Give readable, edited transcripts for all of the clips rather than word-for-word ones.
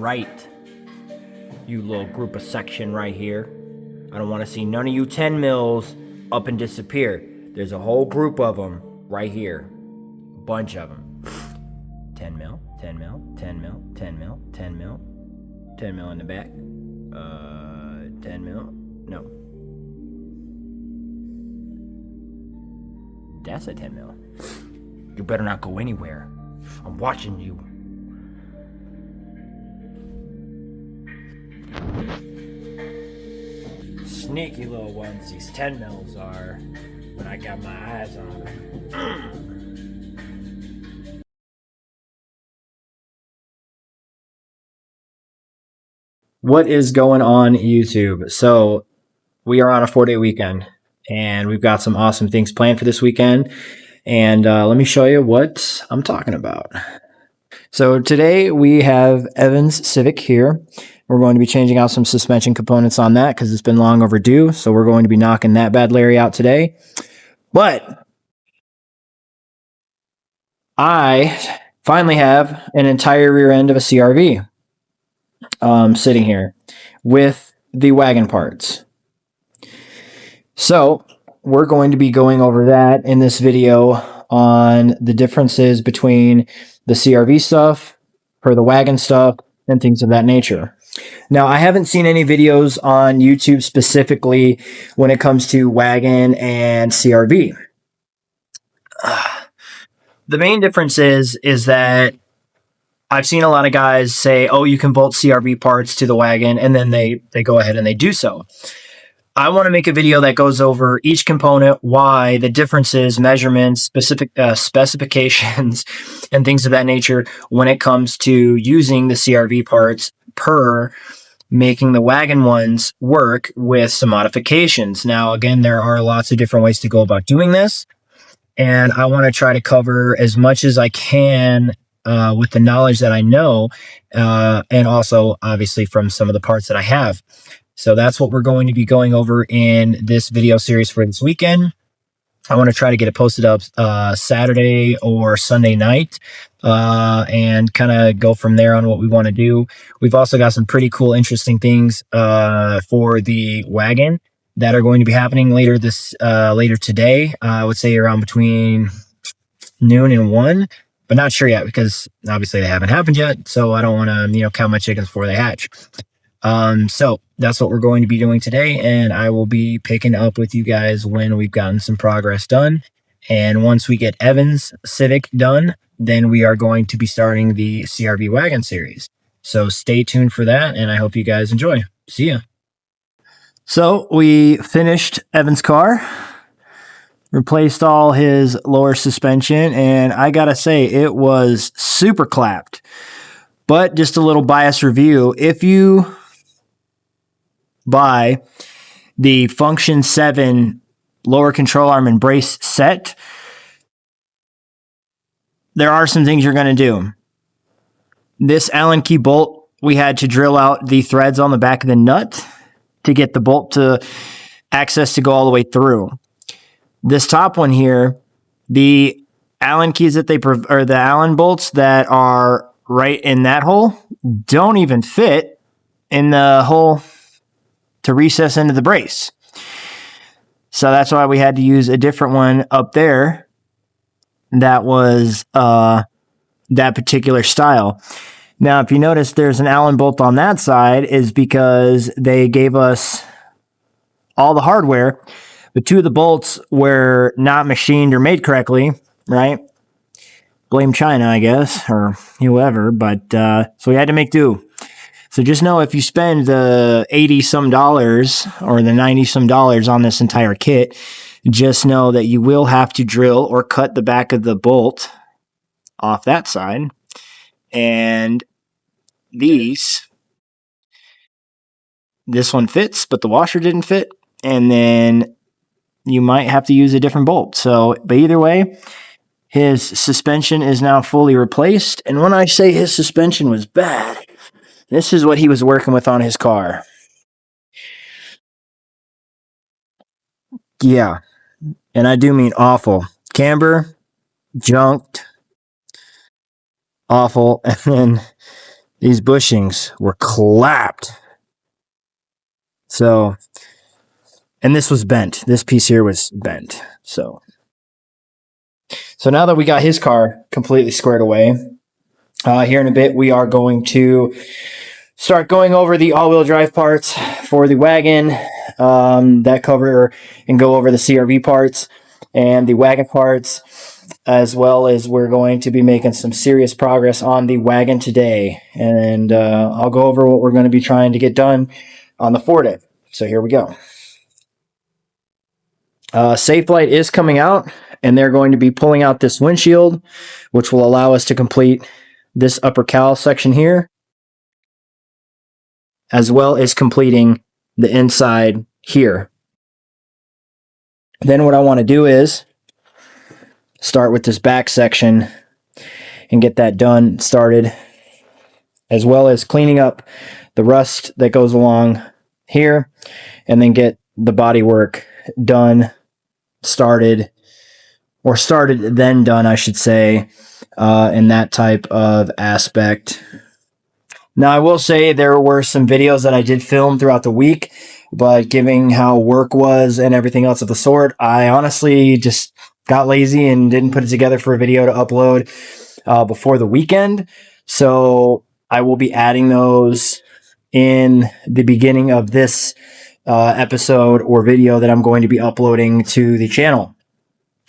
right. You little group of section right here. I don't want to see none of you 10 mils up and disappear. There's a whole group of them right here. A bunch of them. 10 mil, 10 mil, 10 mil, 10 mil, 10 mil, 10 mil in the back. 10 mil. No. That's a 10 mil. You better not go anywhere. I'm watching you. Sneaky little ones these 10 mils are, but I got my eyes on them. What is going on, YouTube? So we are on a 4-day weekend and we've got some awesome things planned for this weekend. And let me show you what I'm talking about. So today we have Evan's Civic here. We're going to be changing out some suspension components on that because it's been long overdue. So we're going to be knocking that bad Larry out today. But I finally have an entire rear end of a CRV sitting here with the Wagon parts. So we're going to be going over that in this video on the differences between the CRV stuff for the Wagon stuff and things of that nature. Now, I haven't seen any videos on YouTube specifically when it comes to Wagon and CRV. The main difference is that I've seen a lot of guys say, oh, you can bolt CRV parts to the Wagon, and then they go ahead and they do so. I want to make a video that goes over each component, why, the differences, measurements, specific specifications, and things of that nature when it comes to using the CRV parts per making the Wagon ones work with some modifications. Now, again, there are lots of different ways to go about doing this, and I want to try to cover as much as I can with the knowledge that I know, and also, obviously, from some of the parts that I have. So that's what we're going to be going over in this video series for this weekend. I want to try to get it posted up Saturday or Sunday night and kind of go from there on what we want to do. We've also got some pretty cool, interesting things for the Wagon that are going to be happening later today. I would say around between noon and 1, but not sure yet because obviously they haven't happened yet. So I don't want to, count my chickens before they hatch. So that's what we're going to be doing today, and I will be picking up with you guys when we've gotten some progress done. And once we get Evan's Civic done, then we are going to be starting the CRV Wagon series. So stay tuned for that, and I hope you guys enjoy. See ya. So we finished Evan's car, replaced all his lower suspension, and I gotta say, it was super clapped. But just a little bias review, if you buy the Function 7 lower control arm and brace set, there are some things you're going to do. This Allen key bolt, we had to drill out the threads on the back of the nut to get the bolt to access to go all the way through. This top one here, the Allen keys that or the Allen bolts that are right in that hole don't even fit in the hole to recess into the brace. So that's why we had to use a different one up there that was that particular style. Now, if you notice, there's an Allen bolt on that side is because they gave us all the hardware, but 2 of the bolts were not machined or made correctly, right? Blame China, I guess, or whoever, but so we had to make do. So just know if you spend the $80-some or the $90-some on this entire kit, just know that you will have to drill or cut the back of the bolt off that side. And this one fits, but the washer didn't fit. And then you might have to use a different bolt. So, but either way, his suspension is now fully replaced. And when I say his suspension was bad, this is what he was working with on his car. Yeah. And I do mean awful. Camber, junked, awful. And then these bushings were clapped. So, and this was bent. This piece here was bent. So now that we got his car completely squared away, here in a bit, we are going to start going over the all-wheel drive parts for the wagon that cover and go over the CRV parts and the wagon parts, as well as we're going to be making some serious progress on the wagon today. And I'll go over what we're going to be trying to get done on the Ford. So here we go. Safelite is coming out, and they're going to be pulling out this windshield, which will allow us to complete this upper cowl section here, as well as completing the inside here. Then what I want to do is start with this back section and get that done, started, as well as cleaning up the rust that goes along here, and then get the body work done, started then done, I should say, in that type of aspect. Now, I will say there were some videos that I did film throughout the week, but given how work was and everything else of the sort, I honestly just got lazy and didn't put it together for a video to upload before the weekend. So I will be adding those in the beginning of this episode or video that I'm going to be uploading to the channel.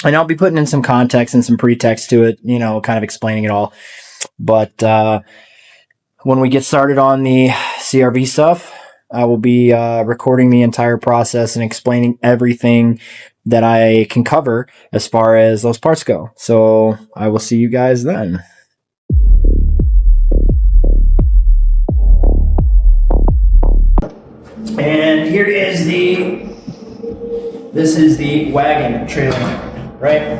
And I'll be putting in some context and some pretext to it, you know, kind of explaining it all. But when we get started on the CRV stuff, I will be recording the entire process and explaining everything that I can cover as far as those parts go. So I will see you guys then. And here is this is the wagon trailer, right?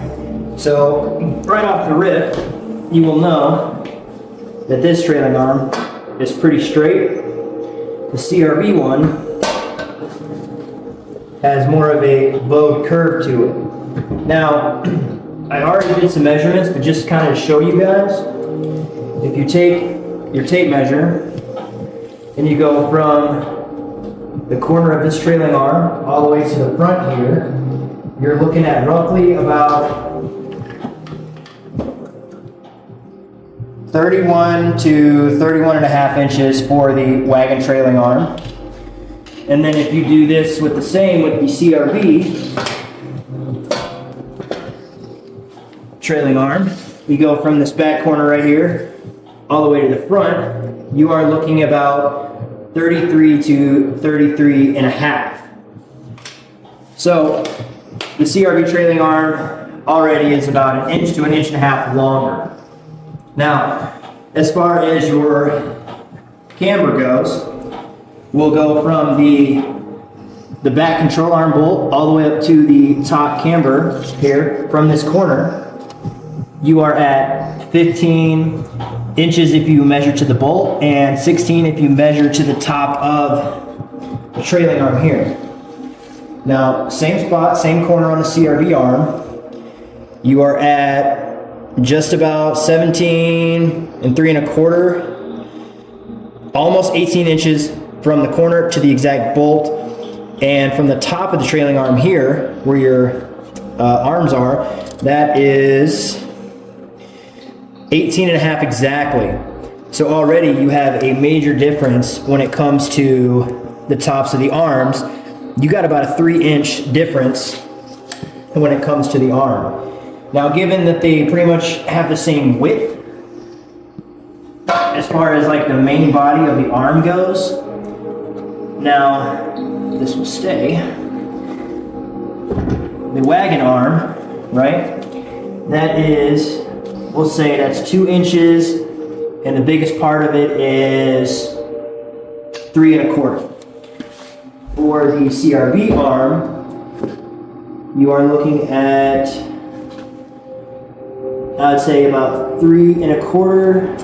So right off the rip, you will know that this trailing arm is pretty straight. The CRV one has more of a bowed curve to it. Now, I already did some measurements, but just to kind of show you guys, if you take your tape measure and you go from the corner of this trailing arm all the way to the front here, you're looking at roughly about 31 to 31 and a half inches for the wagon trailing arm. And then if you do this with the same with the CRV trailing arm, you go from this back corner right here all the way to the front, you are looking about 33 to 33 and a half. So the CRV trailing arm already is about 1 inch to 1.5 inches longer. Now, as far as your camber goes, we'll go from the back control arm bolt all the way up to the top camber here. From this corner, you are at 15 inches if you measure to the bolt, and 16 if you measure to the top of the trailing arm here. Now, same spot, same corner on the CRV arm, you are at just about 17 3¼ almost 18 inches from the corner to the exact bolt, and from the top of the trailing arm here where your arms are, that is 18 and a half exactly. So already you have a major difference when it comes to the tops of the arms. You got about a 3-inch difference when it comes to the arm. Now, given that they pretty much have the same width as far as like the main body of the arm goes, now this will stay. The wagon arm, right? That is, we'll say that's 2 inches, and the biggest part of it is 3¼ For the CRV arm, you are looking at, I'd say about 3¼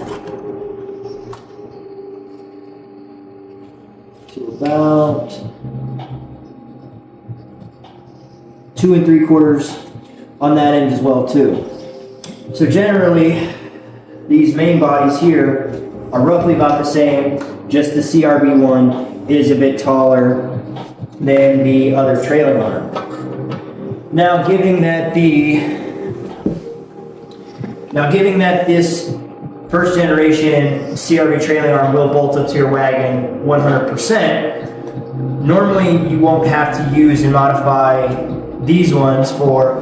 to about 2 3/4 on that end as well too. So generally, these main bodies here are roughly about the same, just the CRV one is a bit taller than the other trailing arm. Now giving that this first generation CRV trailing arm will bolt up to your wagon 100%, normally you won't have to use and modify these ones for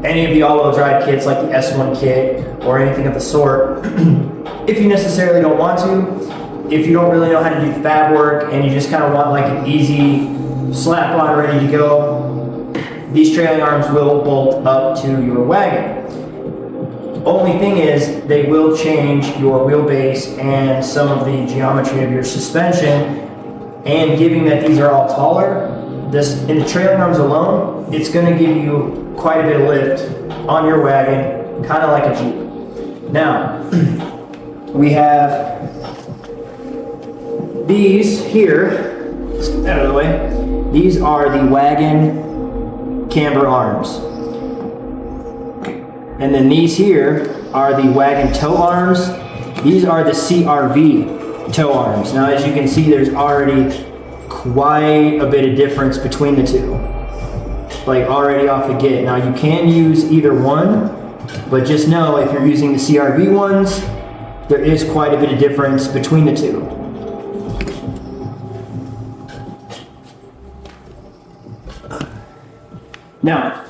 any of the all-wheel drive kits like the S1 kit or anything of the sort. If you necessarily don't want to, if you don't really know how to do fab work and you just kind of want like an easy slap on ready to go, these trailing arms will bolt up to your wagon. Only thing is, they will change your wheelbase and some of the geometry of your suspension, and given that these are all taller, in the trailing arms alone, it's going to give you quite a bit of lift on your wagon, kind of like a Jeep. Now, we have these here, let's get that out of the way. These are the Wagon camber arms. And then these here are the Wagon toe arms. These are the CRV toe arms. Now, as you can see, there's already quite a bit of difference between the two. Like already off the get. Now, you can use either one, but just know if you're using the CRV ones, there is quite a bit of difference between the two. Now,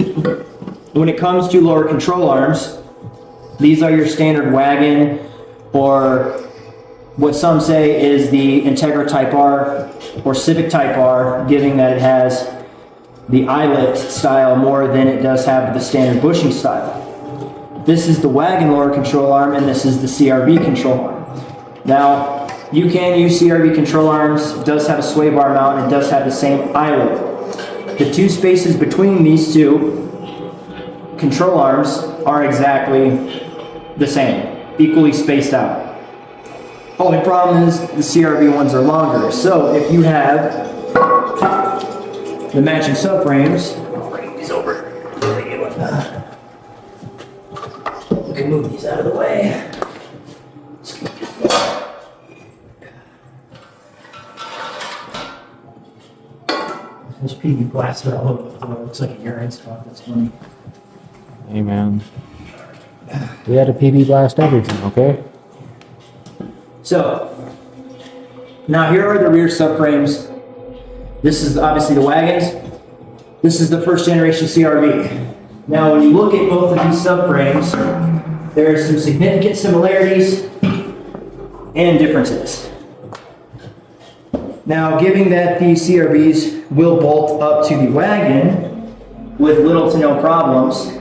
when it comes to lower control arms, these are your standard Wagon, or what some say is the Integra Type R or Civic Type R, given that it has the eyelet style more than it does have the standard bushing style. This is the Wagon lower control arm, and this is the CRV control arm. Now, you can use CRV control arms. It does have a sway bar mount, and it does have the same eyelet. The two spaces between these two control arms are exactly the same, equally spaced out. Only problem is the CRV ones are longer. So if you have the matching subframes, I'll bring these over. We can move these out of the way. There's PV plaster all over the floor. It looks like a urine spot. That's funny. Hey man, we had to PV blast everything, okay? So, now here are the rear subframes. This is obviously the Wagons. This is the first generation CRV. Now when you look at both of these subframes, there are some significant similarities and differences. Now, given that these CRVs will bolt up to the Wagon with little to no problems,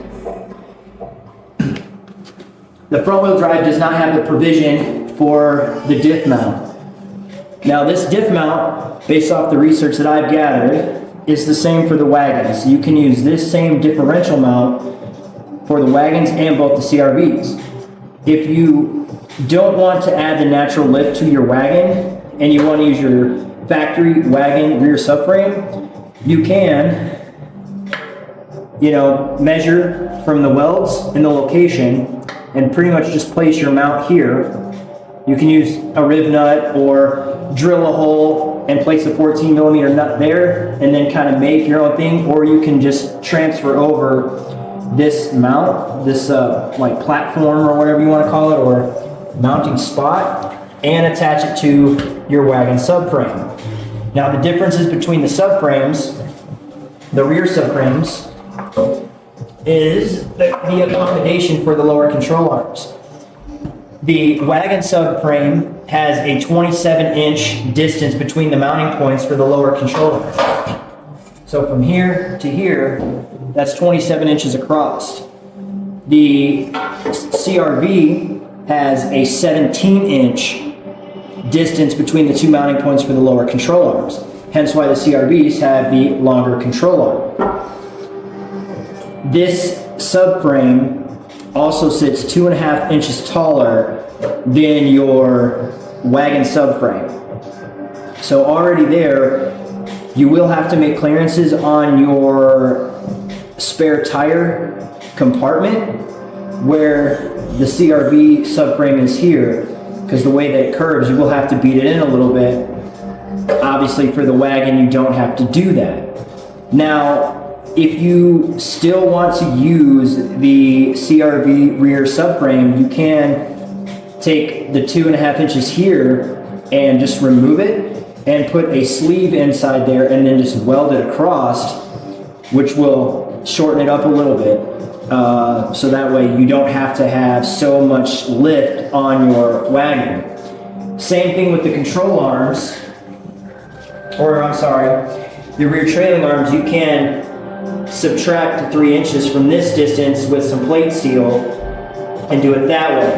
the front wheel drive does not have the provision for the diff mount. Now, this diff mount, based off the research that I've gathered, is the same for the Wagons. You can use this same differential mount for the Wagons and both the CRVs. If you don't want to add the natural lift to your wagon and you want to use your factory Wagon rear subframe, you can, measure from the welds in the location and pretty much just place your mount here. You can use a rib nut or drill a hole and place a 14 millimeter nut there and then kind of make your own thing, or you can just transfer over this mount, this like platform or whatever you want to call it, or mounting spot, and attach it to your Wagon subframe. Now the differences between the subframes, the rear subframes, is the accommodation for the lower control arms. The Wagon subframe has a 27-inch distance between the mounting points for the lower control arms. So from here to here, that's 27 inches across. The CRV has a 17-inch distance between the two mounting points for the lower control arms. Hence why the CRVs have the longer control arm. This subframe also sits 2.5 inches taller than your Wagon subframe. So already there, you will have to make clearances on your spare tire compartment where the CRV subframe is here. because the way that it curves, you will have to beat it in a little bit. Obviously for the Wagon, you don't have to do that. Now, if you still want to use the CRV rear subframe, you can take the 2.5 inches here and just remove it and put a sleeve inside there and then just weld it across, which will shorten it up a little bit. So that way you don't have to have so much lift on your Wagon. Same thing with the control arms, or I'm sorry, the rear trailing arms. You can subtract 3 inches from this distance with some plate steel and do it that way.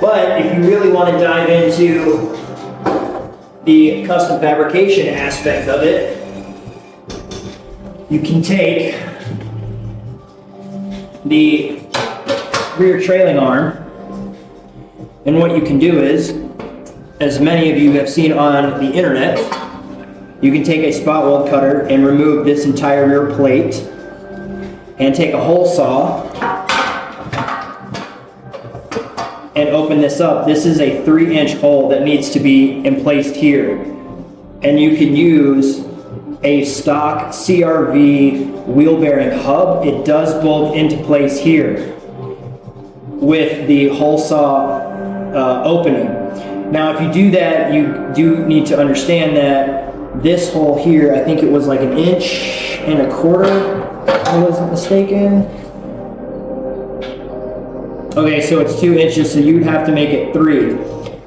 But if you really want to dive into the custom fabrication aspect of it, you can take the rear trailing arm, and what you can do is, as many of you have seen on the internet, you can take a spot weld cutter and remove this entire rear plate and take a hole saw and open this up. This is a 3-inch hole that needs to be emplaced here, and you can use a stock CRV wheel bearing hub. It does bolt into place here with the hole saw opening. Now if you do that, you do need to understand that this hole here, I think it was like 1.25 inches, if I wasn't mistaken. Okay, so it's 2 inches, so you'd have to make it 3.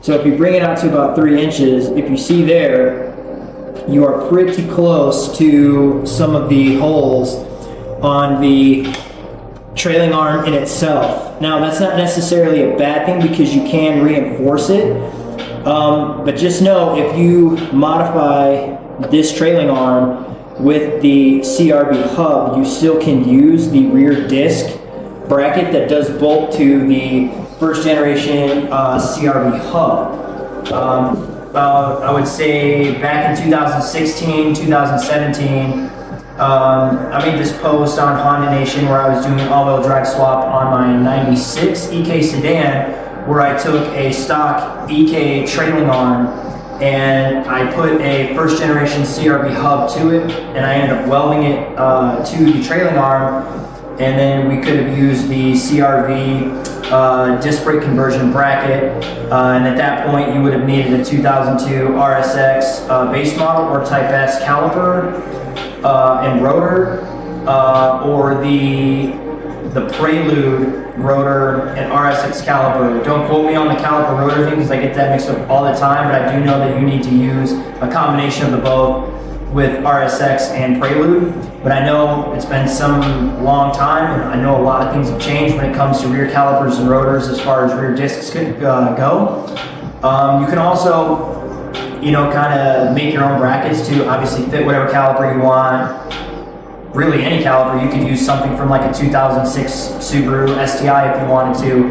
So if you bring it out to about 3 inches, if you see there, you are pretty close to some of the holes on the trailing arm in itself. Now that's not necessarily a bad thing because you can reinforce it, but just know if you modify this trailing arm with the CRV hub, you still can use the rear disc bracket that does bolt to the first generation CRV hub. I would say back in 2016, 2017, I made this post on Honda Nation where I was doing an all-wheel drive swap on my 96 EK sedan, where I took a stock EK trailing arm and I put a first generation CRV hub to it, and I ended up welding it to the trailing arm, and then we could have used the CRV disc brake conversion bracket, and at that point you would have needed a 2002 RSX base model or Type S caliper and rotor, or the Prelude rotor and RSX caliper. Don't quote me on the caliper rotor thing because I get that mixed up all the time, but I do know that you need to use a combination of the both with RSX and Prelude. But I know it's been some long time, and I know a lot of things have changed when it comes to rear calipers and rotors as far as rear discs could go. You can also, kind of make your own brackets to obviously fit whatever caliper you want. Really any caliper. You could use something from like a 2006 Subaru STI if you wanted to,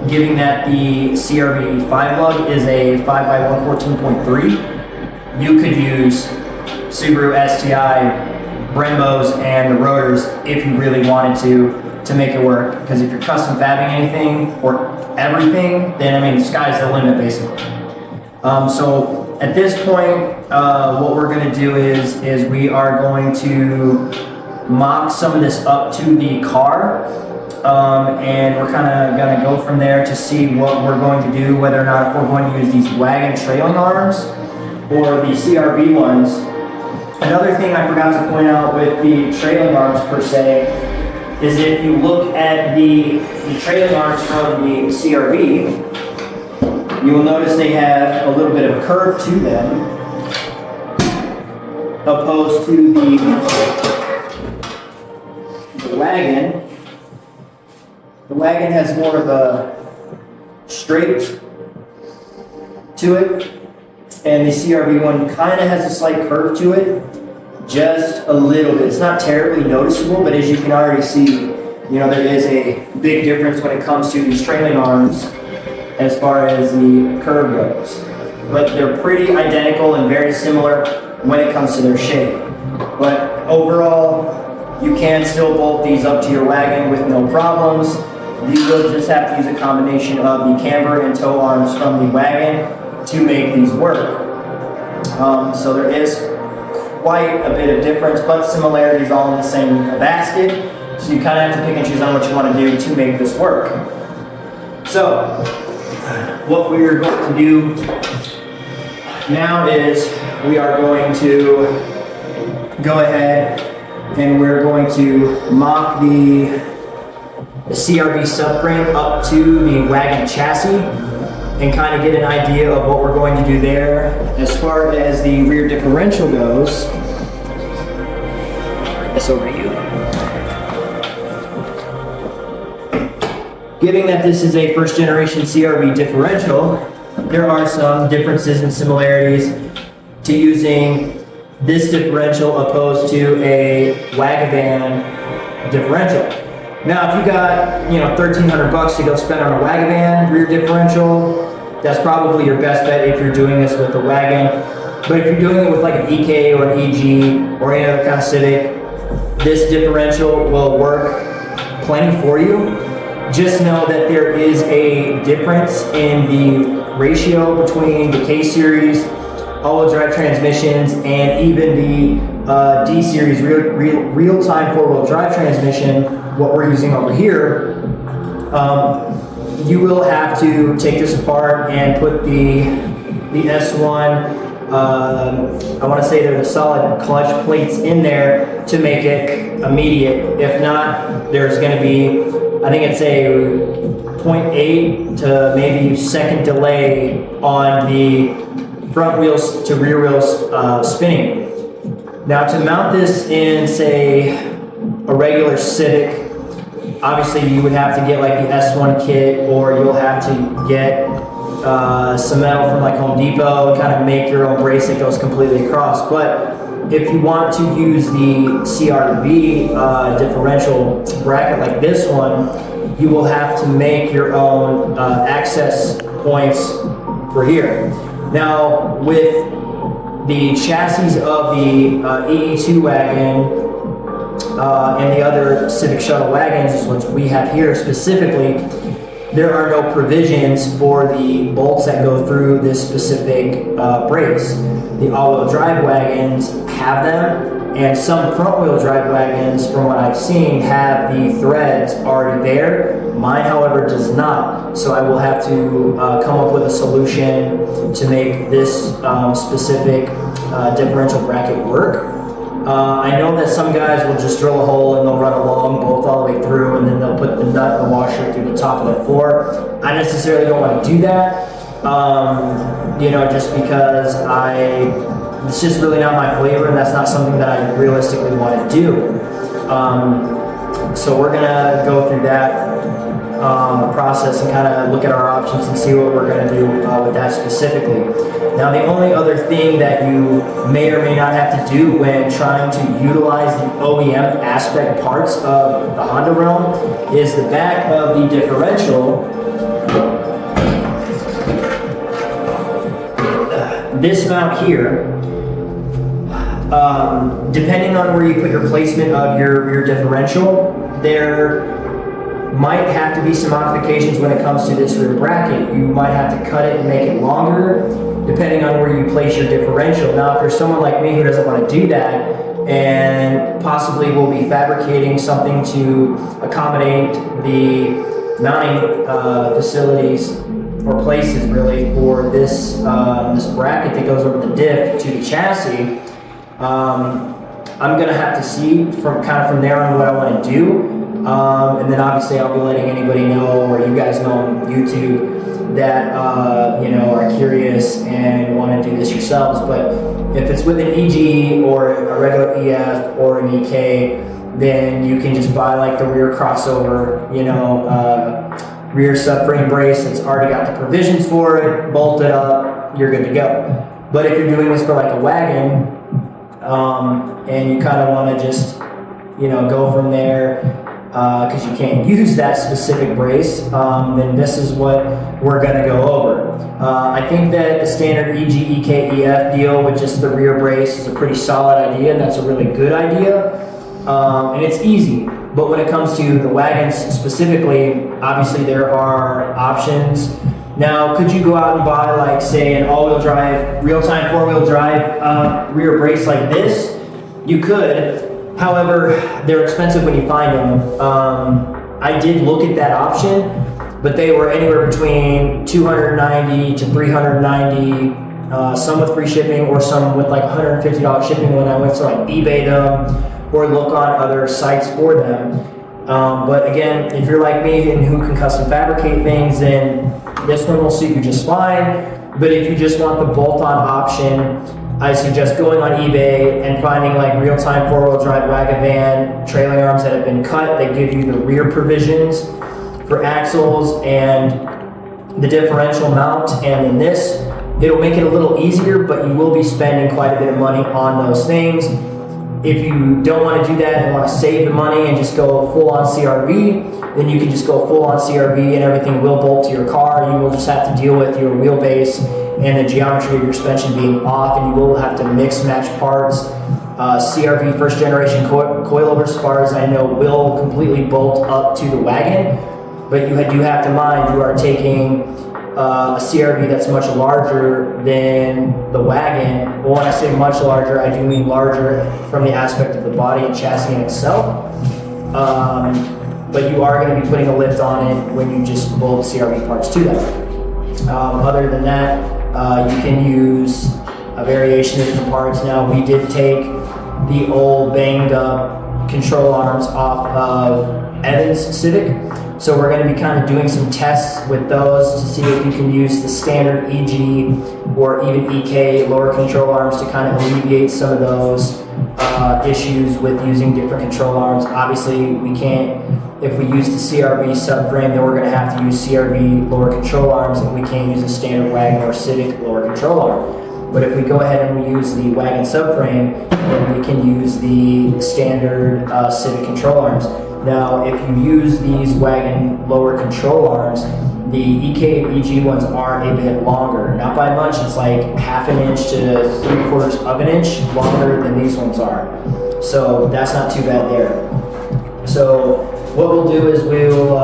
given that the CRV 5 lug is a 5x114.3. You could use Subaru STI Brembos and the rotors if you really wanted to make it work. Because if you're custom fabbing anything or everything, then the sky's the limit basically. So at this point, what we're going to do is we are going to mock some of this up to the car, and we're kind of going to go from there to see what we're going to do, whether or not if we're going to use these Wagon trailing arms or the CRV ones. Another thing I forgot to point out with the trailing arms per se is if you look at the trailing arms from the CRV, you will notice they have a little bit of a curve to them, opposed to the Wagon. The Wagon has more of a straight to it, and the CRV one kind of has a slight curve to it, just a little bit. It's not terribly noticeable, but as you can already see, there is a big difference when it comes to these trailing arms as far as the curve goes. But they're pretty identical and very similar when it comes to their shape. But overall, you can still bolt these up to your Wagon with no problems. You will just have to use a combination of the camber and tow arms from the Wagon to make these work. So there is quite a bit of difference, but similarities all in the same basket. So you kind of have to pick and choose on what you want to do to make this work. So what we are going to do now is we are going to go ahead and we're going to mock the CRV subframe up to the Wagon chassis and kind of get an idea of what we're going to do there. As far as the rear differential goes, I'll bring this over to you. Given that this is a first generation CRV differential, there are some differences and similarities to using this differential opposed to a Wagon differential. Now, if you got, $1,300 to go spend on a Wagon rear differential, that's probably your best bet if you're doing this with a Wagon. But if you're doing it with like an EK or an EG or any other kind of Civic, this differential will work plenty for you. Just know that there is a difference in the ratio between the K-Series all-wheel drive transmissions and even the D-Series real-time four-wheel drive transmission, what we're using over here. You will have to take this apart and put the S1, I want to say they're the solid clutch plates in there to make it immediate. If not, there's going to be, I think it's a 0.8 to maybe second delay on the front wheels to rear wheels spinning. Now to mount this in, say, a regular Civic, obviously you would have to get like the S1 kit, or you'll have to get some metal from like Home Depot and kind of make your own brace that goes completely across. But if you want to use the CRV differential bracket like this one, you will have to make your own access points for here. Now with the chassis of the EE2 wagon and the other Civic shuttle wagons, which we have here specifically, there are no provisions for the bolts that go through this specific brace. The all-wheel drive wagons have them, and some front-wheel drive wagons, from what I've seen, have the threads already there. Mine, however, does not. So I will have to come up with a solution to make this specific differential bracket work. I know that some guys will just drill a hole and they'll run a long bolt all the way through, and then they'll put the nut and the washer through the top of the floor. I necessarily don't want to do that, just because it's just really not my flavor, and that's not something that I realistically want to do. So we're gonna go through that process and kind of look at our options and see what we're going to do with that specifically. Now, the only other thing that you may or may not have to do when trying to utilize the OEM aspect parts of the Honda realm is the back of the differential. This mount here, depending on where you put your placement of your rear differential, there might have to be some modifications when it comes to this rear bracket. You might have to cut it and make it longer, depending on where you place your differential. Now, if there's someone like me who doesn't want to do that, and possibly will be fabricating something to accommodate the mounting facilities or places really for this this bracket that goes over the diff to the chassis, I'm gonna have to see from from there on what I want to do. And then obviously I'll be letting anybody know, or you guys know on YouTube, that are curious and want to do this yourselves. But if it's with an EG or a regular EF or an EK, then you can just buy like the rear crossover, rear subframe brace that's already got the provisions for it, bolt it up, you're good to go. But if you're doing this for like a wagon, and you kind of want to just go from there, because you can't use that specific brace, then this is what we're going to go over. I think that the standard EG, EK, EF deal with just the rear brace is a pretty solid idea, and that's a really good idea. And it's easy. But when it comes to the wagons specifically, obviously there are options. Now, could you go out and buy, like, say, an all-wheel drive, real-time four-wheel drive rear brace like this? You could. However, they're expensive when you find them. I did look at that option, but they were anywhere between $290 to $390, some with free shipping or some with like $150 shipping when I went to like eBay them or look on other sites for them. But again, if you're like me and who can custom fabricate things, then this one will suit you just fine. But if you just want the bolt-on option, I suggest going on eBay and finding like real-time four-wheel drive wagon van trailing arms that have been cut. They give you the rear provisions for axles and the differential mount, and in this, it'll make it a little easier, but you will be spending quite a bit of money on those things. If you don't want to do that and want to save the money and just go full on CRV, then you can just go full on CRV and everything will bolt to your car. You will just have to deal with your wheelbase and the geometry of your suspension being off, and you will have to mix match parts. CRV first generation coilovers, as far as I know, will completely bolt up to the wagon, but you do have to mind you are taking a CRV that's much larger than the wagon. Well, when I say much larger, I do mean larger from the aspect of the body and chassis in itself. But you are going to be putting a lift on it when you just bolt CRV parts to that. Other than that, you can use a variation of different parts. Now, we did take the old banged up control arms off of Evan's Civic. So we're going to be kind of doing some tests with those to see if you can use the standard EG or even EK lower control arms to kind of alleviate some of those issues with using different control arms. Obviously, we can't, if we use the CRV subframe, then we're going to have to use CRV lower control arms, and we can't use a standard Wagon or Civic lower control arm. But if we go ahead and we use the Wagon subframe, then we can use the standard Civic control arms. Now, if you use these Wagon lower control arms, the EK and EG ones are a bit longer. Not by much, it's like half an inch to 3/4 of an inch longer than these ones are. So that's not too bad there. So what we'll do is we'll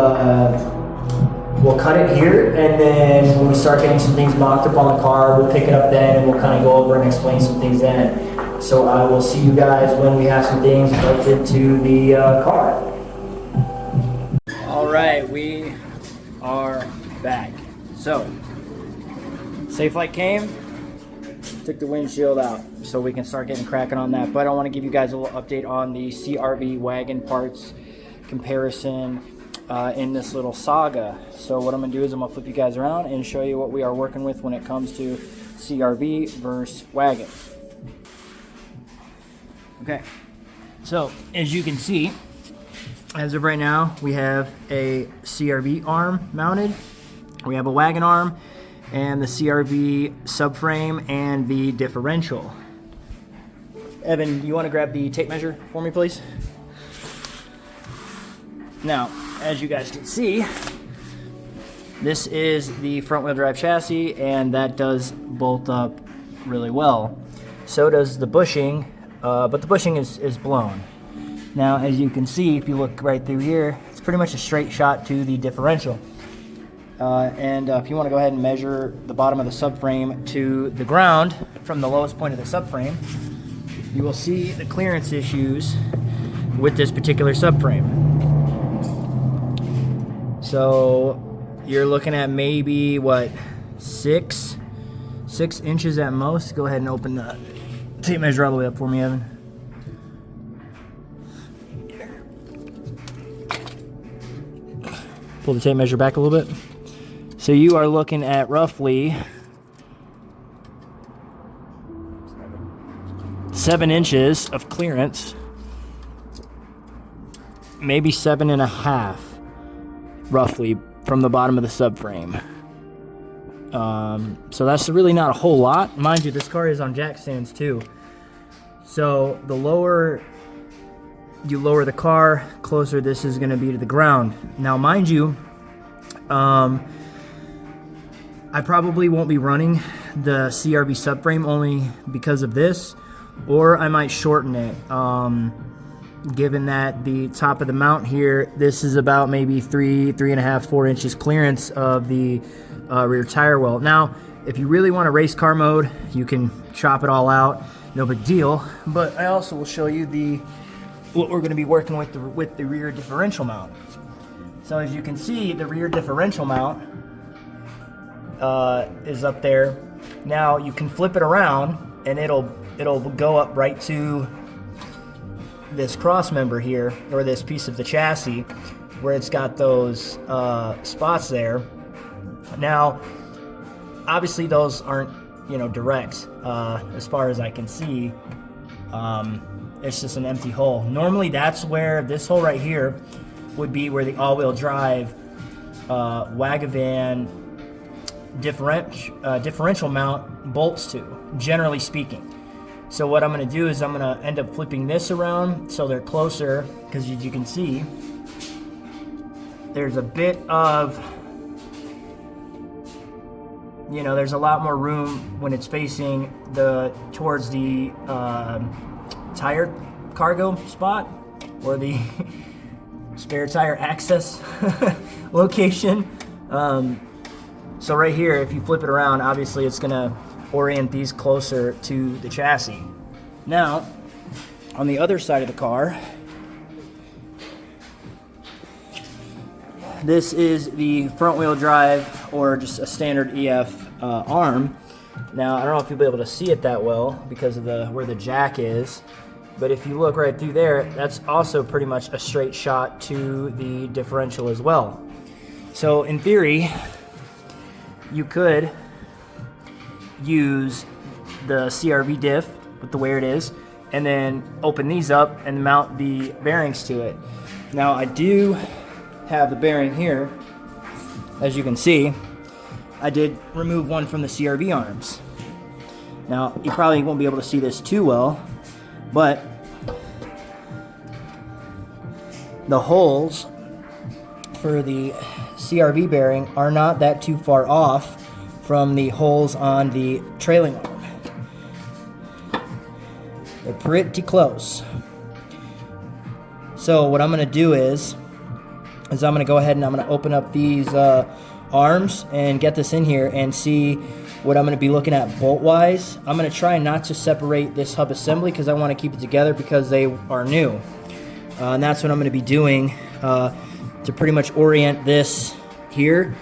cut it here, and then when we start getting some things mocked up on the car, we'll pick it up then, and we'll kind of go over and explain some things then. So I will see you guys when we have some things bolted to the car. All right, we are back. So, Safe Light came, took the windshield out, so we can start getting cracking on that. But I want to give you guys a little update on the CRV wagon parts comparison in this little saga. So what I'm going to do is I'm going to flip you guys around and show you what we are working with when it comes to CRV versus wagon. Okay, so as you can see, as of right now, we have a CRV arm mounted, we have a wagon arm, and the CRV subframe and the differential. Evan, you want to grab the tape measure for me, please? Now, as you guys can see, this is the front wheel drive chassis, and that does bolt up really well. So does the bushing, but the bushing is blown. Now, as you can see, if you look right through here, it's pretty much a straight shot to the differential. If you want to go ahead and measure the bottom of the subframe to the ground from the lowest point of the subframe, you will see the clearance issues with this particular subframe. So you're looking at maybe, what, 6 inches at most. Go ahead and open the tape measure all the way up for me, Evan. Pull the tape measure back a little bit. So you are looking at roughly 7 inches of clearance, maybe 7.5, roughly, from the bottom of the subframe. So that's really not a whole lot. Mind you, this car is on jack stands too. So the lower you lower the car, closer this is going to be to the ground. Now, mind you, I probably won't be running the CRV subframe only because of this, or I might shorten it. given that the top of the mount here, this is about maybe 3.5, 4 inches clearance of the rear tire well. Now, if you really want a race car mode, you can chop it all out, no big deal. But I also will show you what we're going to be working with the rear differential mount. So as you can see, the rear differential mount is up there. Now you can flip it around, and it'll go up right to this cross member here, or this piece of the chassis where it's got those spots there. Now, obviously those aren't, direct as far as I can see. It's just an empty hole. Normally that's where this hole right here would be where the all-wheel drive Wagon differential mount bolts to, generally speaking. So what I'm going to do is I'm going to end up flipping this around so they're closer, because as you can see, there's a bit of, there's a lot more room when it's facing towards the tire cargo spot, or the spare tire access location. So right here, if you flip it around, obviously it's going to orient these closer to the chassis. Now, on the other side of the car, this is the front wheel drive, or just a standard EF arm. Now, I don't know if you'll be able to see it that well because of where the jack is, but if you look right through there, that's also pretty much a straight shot to the differential as well. So in theory, you could use the CRV diff with the way it is, and then open these up and mount the bearings to it. Now I do have the bearing here. As you can see, I did remove one from the CRV arms. Now you probably won't be able to see this too well, but the holes for the CRV bearing are not that too far off from the holes on the trailing arm. They're pretty close. So what I'm going to do is I'm going to go ahead and I'm going to open up these arms and get this in here and see what I'm going to be looking at bolt wise. I'm going to try not to separate this hub assembly because I want to keep it together because they are new. And that's what I'm going to be doing to pretty much orient this here.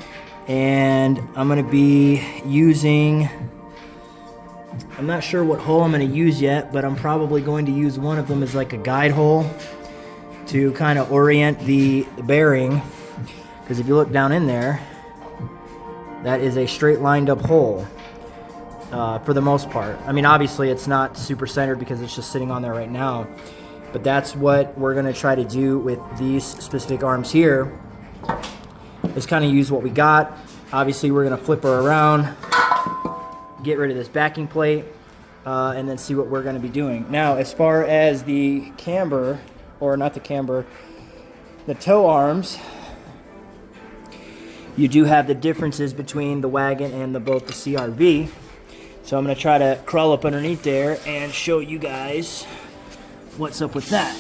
And I'm going to be using, I'm not sure what hole I'm going to use yet, but I'm probably going to use one of them as like a guide hole to kind of orient the bearing, because if you look down in there, that is a straight lined up hole for the most part. I mean, obviously it's not super centered because it's just sitting on there right now, but that's what we're going to try to do with these specific arms here, is kind of use what we got. Obviously we're going to flip her around, get rid of this backing plate, and then see what we're going to be doing. Now, as far as the camber, or not the camber, the toe arms, you do have the differences between the Wagon and both the CRV. So I'm going to try to crawl up underneath there and show you guys what's up with that.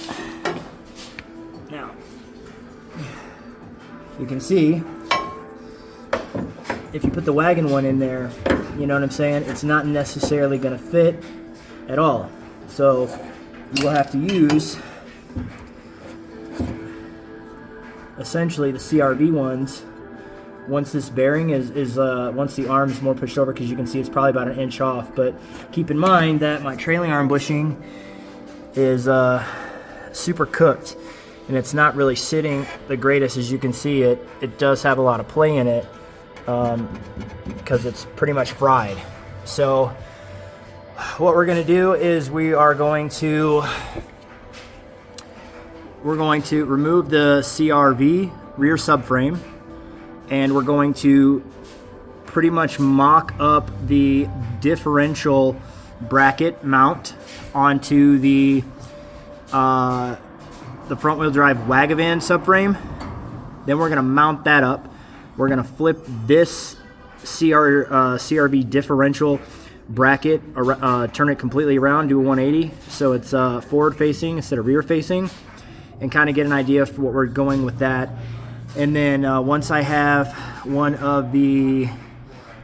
Now, you can see, if you put the Wagon one in there, you know what I'm saying, it's not necessarily going to fit at all. So you will have to use essentially the CRV ones once this bearing is once the arm is more pushed over, because you can see it's probably about an inch off. But keep in mind that my trailing arm bushing is super cooked, and it's not really sitting the greatest. As you can see, it does have a lot of play in it, because it's pretty much fried. So what we're going to do is we're going to remove the CRV rear subframe, and we're going to pretty much mock up the differential bracket mount onto the front wheel drive Wagon subframe. Then we're going to mount that up. We're going to flip this CRV differential bracket, turn it completely around, do a 180, so it's forward facing instead of rear facing. and kind of get an idea for what we're going with that. And then once I have one of the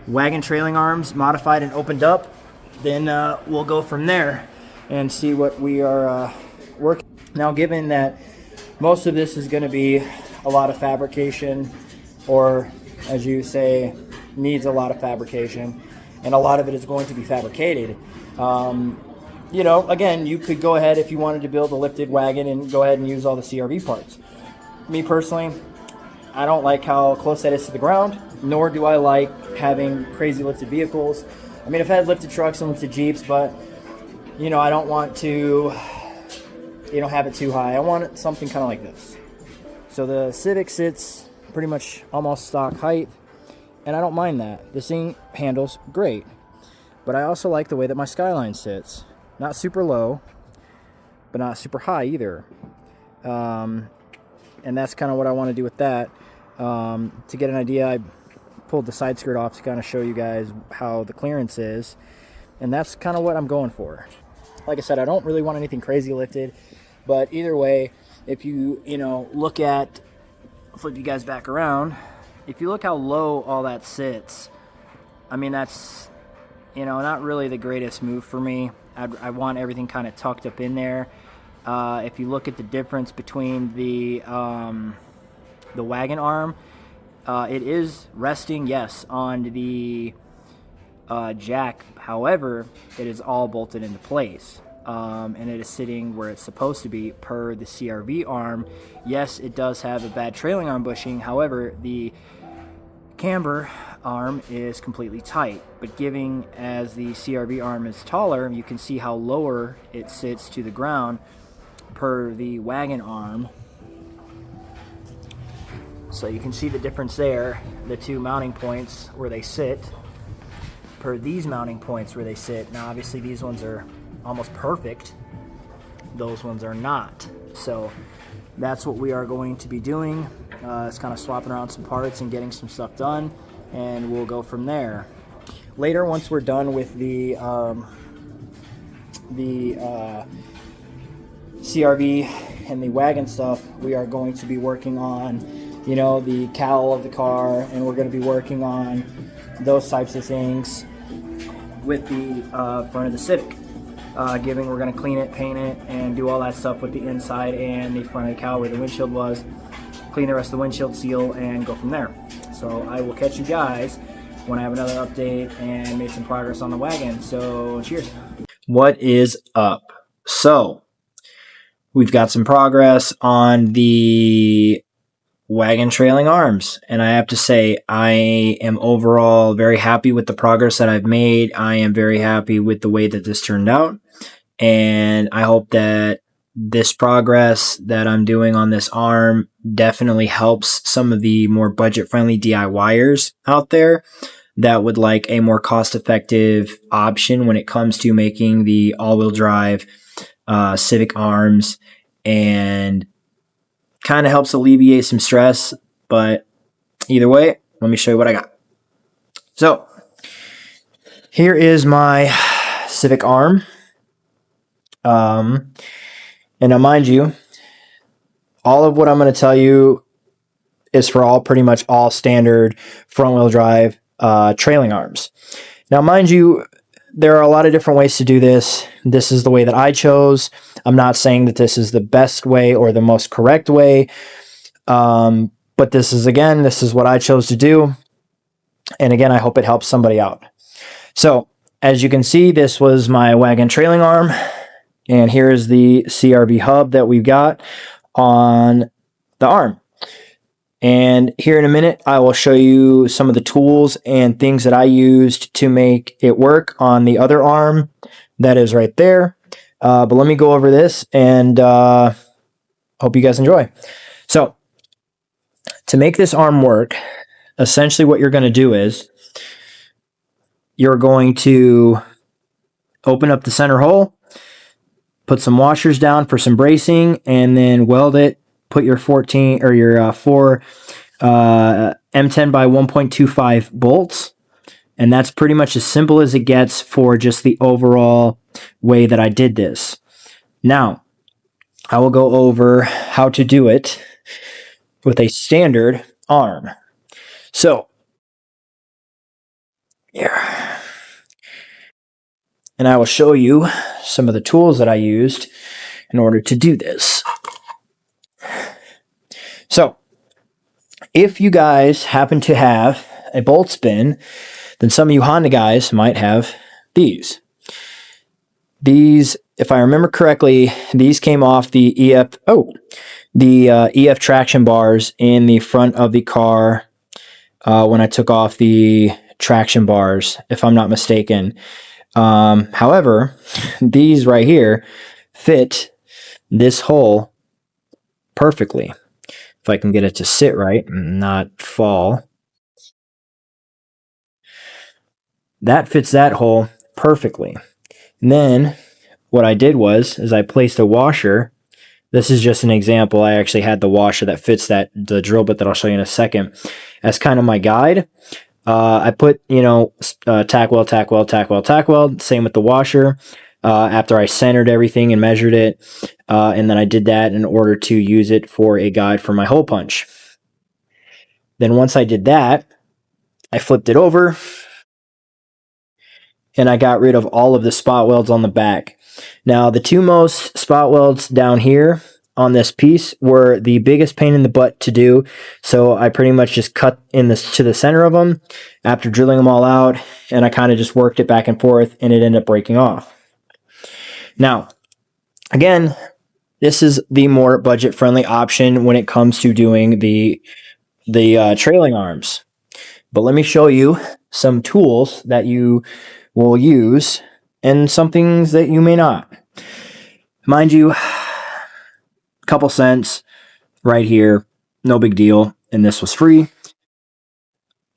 wagon trailing arms modified and opened up, then we'll go from there and see what we are working. Now, given that most of this is going to be a lot of fabrication, or as you say, needs a lot of fabrication, and a lot of it is going to be fabricated, you know, again, you could go ahead if you wanted to build a lifted wagon and go ahead and use all the CRV parts. Me personally, I don't like how close that is to the ground, nor do I like having crazy lifted vehicles. I mean, I've had lifted trucks and lifted Jeeps, but, you know, I don't want to, you know, have it too high. I want it something kind of like this. So the Civic sits pretty much almost stock height, and I don't mind that. This thing handles great. But I also like the way that my Skyline sits. Not super low, but not super high either. And that's kind of what I want to do with that. To get an idea, I pulled the side skirt off to kind of show you guys how the clearance is. And that's kind of what I'm going for. Like I said, I don't really want anything crazy lifted. But either way, if you, look at, flip you guys back around, if you look how low all that sits, I mean, that's, not really the greatest move for me. I want everything kind of tucked up in there. If you look at the difference between the wagon arm, it is resting, yes, on the jack. However, it is all bolted into place. And it is sitting where it's supposed to be per the CRV arm. Yes, it does have a bad trailing arm bushing. However, the camber arm is completely tight. But giving as the CRV arm is taller, you can see how lower it sits to the ground per the wagon arm. So you can see the difference there, the two mounting points where they sit per these mounting points where they sit. Now obviously these ones are almost perfect, those ones are not. So that's what we are going to be doing. It's kind of swapping around some parts and getting some stuff done, and we'll go from there. Later, once we're done with the CRV and the wagon stuff, we are going to be working on, the cowl of the car, and we're going to be working on those types of things with the front of the Civic. We're going to clean it, paint it, and do all that stuff with the inside and the front of the cowl where the windshield was, clean the rest of the windshield seal, and go from there. So I will catch you guys when I have another update and made some progress on the wagon. So cheers. What is up? So we've got some progress on the wagon trailing arms, and I have to say I am overall very happy with the progress that I've made. I am very happy with the way that this turned out, and I hope that this progress that I'm doing on this arm definitely helps some of the more budget-friendly DIYers out there that would like a more cost-effective option when it comes to making the all-wheel drive Civic arms, and kind of helps alleviate some stress. But either way, let me show you what I got. So here is my Civic arm. And now mind you, all of what I'm going to tell you is for pretty much all standard front wheel drive trailing arms. Now mind you, there are a lot of different ways to do this. This is the way that I chose. I'm not saying that this is the best way or the most correct way. But this is what I chose to do. And again, I hope it helps somebody out. So as you can see, this was my wagon trailing arm. And here's the CRV hub that we've got on the arm. And here in a minute, I will show you some of the tools and things that I used to make it work on the other arm that is right there. But let me go over this, and hope you guys enjoy. So to make this arm work, essentially what you're going to do is you're going to open up the center hole, put some washers down for some bracing, and then weld it. Put your 4 M10 by 1.25 bolts. And that's pretty much as simple as it gets for just the overall way that I did this. Now, I will go over how to do it with a standard arm. So, yeah. And I will show you some of the tools that I used in order to do this. So, if you guys happen to have a bolt spin, then some of you Honda guys might have these. These, if I remember correctly, these came off the EF traction bars in the front of the car when I took off the traction bars, if I'm not mistaken. However, these right here fit this hole perfectly. If I can get it to sit right and not fall. That fits that hole perfectly. And then what I did was I placed a washer. This is just an example. I actually had the washer that fits the drill bit that I'll show you in a second as kind of my guide. I put, tack weld, tack weld, tack weld, tack weld. Same with the washer. After I centered everything and measured it, and then I did that in order to use it for a guide for my hole punch. Then once I did that, I flipped it over and I got rid of all of the spot welds on the back. Now, the two most spot welds down here on this piece were the biggest pain in the butt to do, so I pretty much just cut to the center of them after drilling them all out, and I kind of just worked it back and forth, and it ended up breaking off. Now, again, this is the more budget-friendly option when it comes to doing the trailing arms. But let me show you some tools that you will use and some things that you may not. Mind you, a couple cents right here, no big deal, and this was free.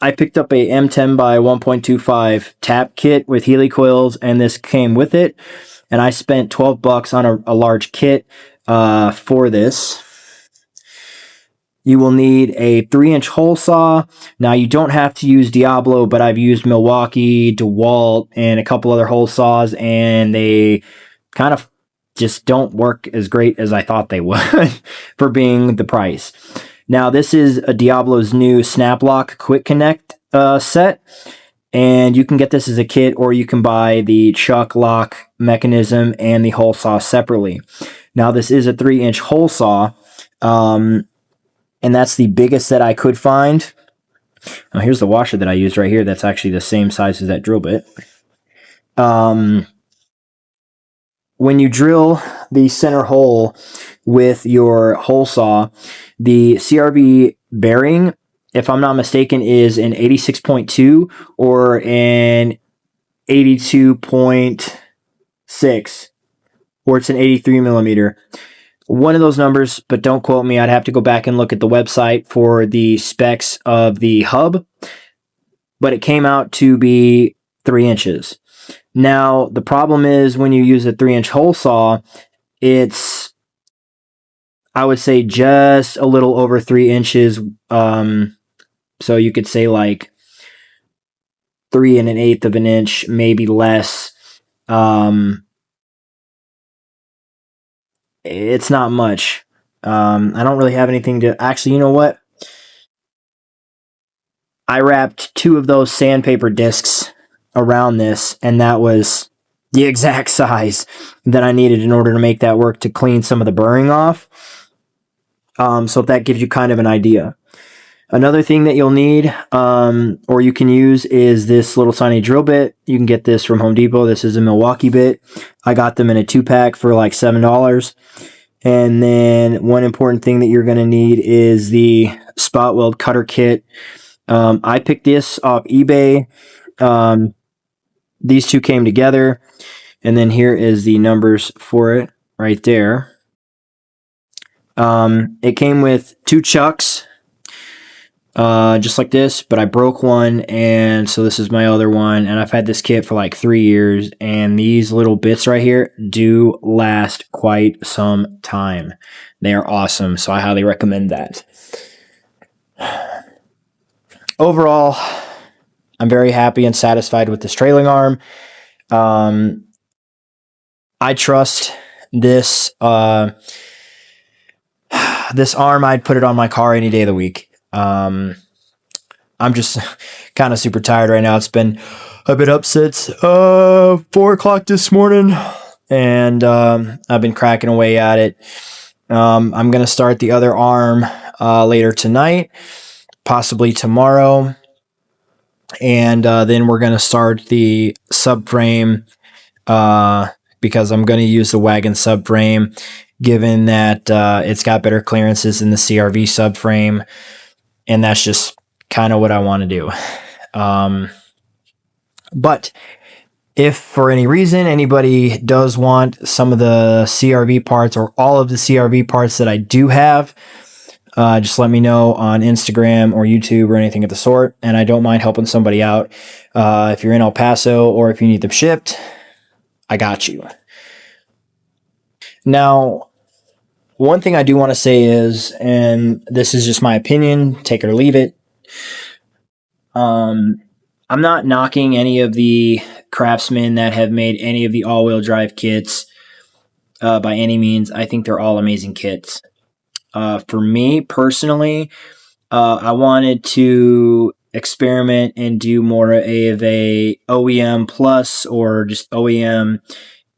I picked up a M10 by 1.25 tap kit with Healy coils, and this came with it, and I spent $12 on a large kit for this. You will need a 3-inch hole saw. Now, you don't have to use Diablo, but I've used Milwaukee, DeWalt, and a couple other hole saws, and they kind of just don't work as great as I thought they would for being the price. Now, this is a Diablo's new Snap Lock Quick Connect set, and you can get this as a kit, or you can buy the chuck lock mechanism and the hole saw separately. Now, this is a 3-inch hole saw, and that's the biggest that I could find. Now, here's the washer that I used right here. That's actually the same size as that drill bit. When you drill the center hole with your hole saw, the CRB bearing, if I'm not mistaken, is an 86.2 or an 82.6, or it's an 83 millimeter. One of those numbers, but don't quote me. I'd have to go back and look at the website for the specs of the hub, but it came out to be 3 inches. Now, the problem is when you use a 3-inch hole saw, it's, I would say, just a little over 3 inches. So you could say like 3 1/8 of an inch, maybe less. It's not much. I don't really have anything to... Actually, you know what? I wrapped 2 of those sandpaper discs around this, and that was the exact size that I needed in order to make that work to clean some of the burring off. So if that gives you kind of an idea. Another thing that you'll need, or you can use, is this little tiny drill bit. You can get this from Home Depot. This is a Milwaukee bit. I got them in a 2-pack for like $7. And then one important thing that you're going to need is the spot weld cutter kit. I picked this off eBay. These two came together, and then here is the numbers for it right there. It came with 2 chucks, just like this, but I broke one, and so this is my other one, and I've had this kit for like 3 years, and these little bits right here do last quite some time. They are awesome, so I highly recommend that. Overall, I'm very happy and satisfied with this trailing arm. I trust this this arm, I'd put it on my car any day of the week. I'm just kind of super tired right now. I've been up since 4 o'clock this morning, and I've been cracking away at it. I'm going to start the other arm later tonight, possibly tomorrow. And then we're going to start the subframe because I'm going to use the Wagon subframe, given that it's got better clearances than the CRV subframe. And that's just kind of what I want to do. But if for any reason anybody does want some of the CRV parts or all of the CRV parts that I do have, just let me know on Instagram or YouTube or anything of the sort, and I don't mind helping somebody out. If you're in El Paso or if you need them shipped, I got you. Now, one thing I do want to say is, and this is just my opinion, take it or leave it, I'm not knocking any of the craftsmen that have made any of the all-wheel drive kits by any means. I think they're all amazing kits. For me personally, I wanted to experiment and do more of a OEM plus or just OEM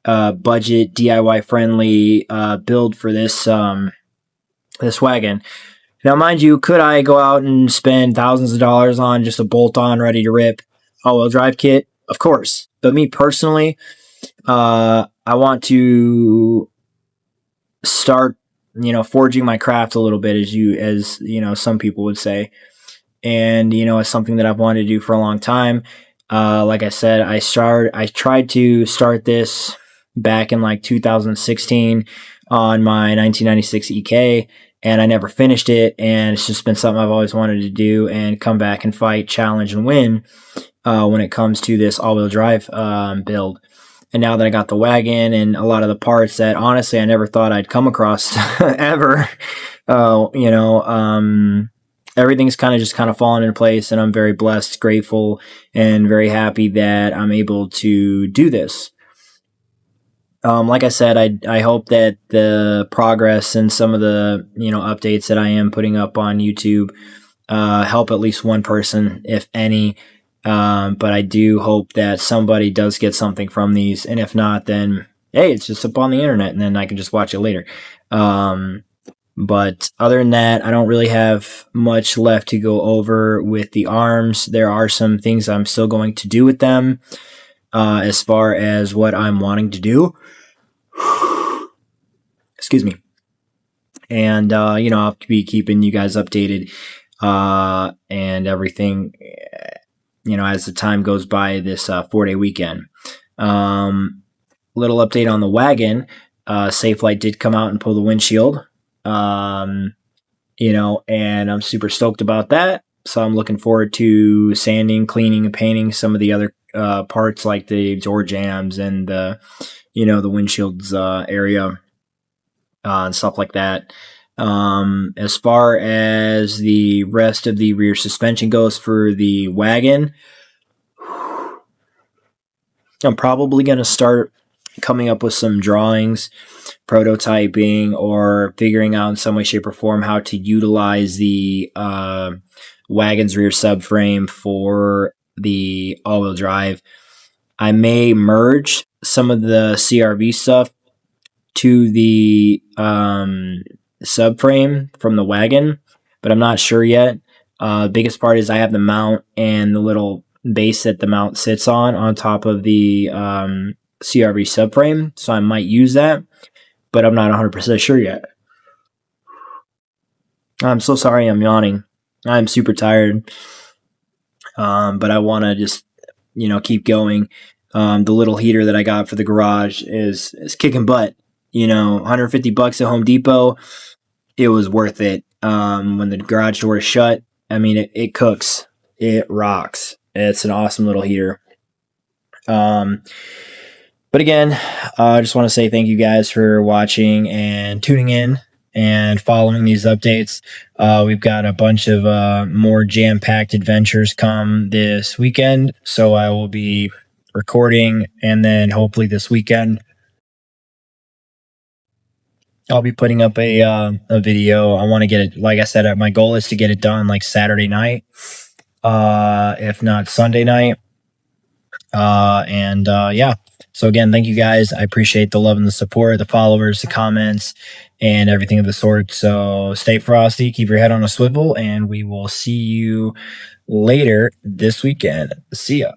budget DIY friendly build for this this wagon. Now, mind you, could I go out and spend thousands of dollars on just a bolt-on, ready-to-rip all-wheel drive kit? Of course. But me personally, I want to start, forging my craft a little bit, as some people would say. And, it's something that I've wanted to do for a long time. Like I said, I tried to start this back in like 2016 on my 1996 EK, and I never finished it. And it's just been something I've always wanted to do and come back and fight, challenge, and win when it comes to this all-wheel drive build. And now that I got the wagon and a lot of the parts that honestly I never thought I'd come across ever, everything's kind of fallen into place, and I'm very blessed, grateful, and very happy that I'm able to do this. Like I said, I hope that the progress and some of the updates that I am putting up on YouTube help at least one person, if any. But I do hope that somebody does get something from these, and if not, then hey, it's just up on the internet, and then I can just watch it later. But other than that, I don't really have much left to go over with the arms. There are some things I'm still going to do with them as far as what I'm wanting to do. Excuse me. And, I'll be keeping you guys updated and everything, as the time goes by this 4-day weekend. Little update on the wagon. Safelite did come out and pull the windshield. And I'm super stoked about that. So I'm looking forward to sanding, cleaning, and painting some of the other parts like the door jambs and the windshields area and stuff like that. As far as the rest of the rear suspension goes for the wagon, I'm probably going to start coming up with some drawings, prototyping, or figuring out in some way, shape, or form how to utilize the wagon's rear subframe for the all-wheel drive. I may merge some of the CRV stuff to the subframe from the wagon, but I'm not sure yet. Biggest part is I have the mount and the little base that the mount sits on top of the CRV subframe, so I might use that, but I'm not 100% sure yet. I'm so sorry I'm yawning. I'm super tired, but I want to just keep going. The little heater that I got for the garage is kicking butt. $150 at Home Depot. It was worth it. When the garage door is shut, I mean, it cooks. It rocks. It's an awesome little heater. But again, I just want to say thank you guys for watching and tuning in and following these updates. We've got a bunch of more jam-packed adventures come this weekend, so I will be recording, and then hopefully this weekend I'll be putting up a video. I want to get it, like I said, my goal is to get it done like Saturday night, if not Sunday night. Yeah. So again, thank you guys. I appreciate the love and the support, the followers, the comments, and everything of the sort. So stay frosty, keep your head on a swivel, and we will see you later this weekend. See ya.